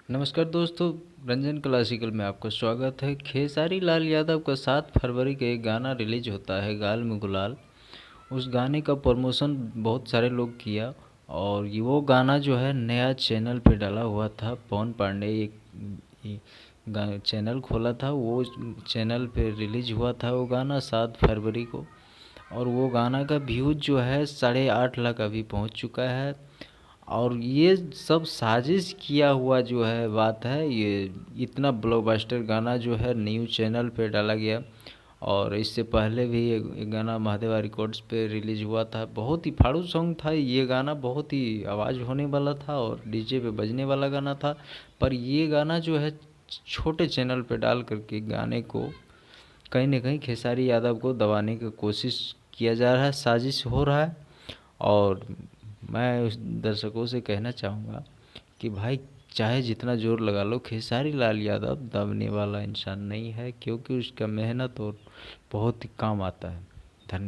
नमस्कार दोस्तों, रंजन क्लासिकल में आपका स्वागत है। खेसारी लाल यादव का 7 फरवरी का एक गाना रिलीज होता है, गाल में गुलाल। उस गाने का प्रमोशन बहुत सारे लोग किया और वो गाना जो है नया चैनल पे डाला हुआ था। पवन पांडे एक चैनल खोला था, वो चैनल पे रिलीज हुआ था वो गाना 7 फरवरी को। और वो गाना का व्यूज जो है 8.5 लाख अभी पहुंच चुका है। और ये सब साजिश किया हुआ जो है बात है। ये इतना ब्लॉकबस्टर गाना जो है न्यूज़ चैनल पे डाला गया। और इससे पहले भी एक गाना महादेवा रिकॉर्ड्स पे रिलीज हुआ था। बहुत ही फाड़ू सॉन्ग था ये गाना, बहुत ही आवाज़ होने वाला था और डीजे पे बजने वाला गाना था। पर ये गाना जो है छोटे चैनल पे डाल करके गाने को कहीं ना कहीं खेसारी यादव को दबाने की कोशिश किया जा रहा है, साजिश हो रहा है। और मैं उस दर्शकों से कहना चाहूँगा कि भाई चाहे जितना जोर लगा लो, खेसारी लाल यादव दबने वाला इंसान नहीं है, क्योंकि उसका मेहनत और बहुत ही काम आता है।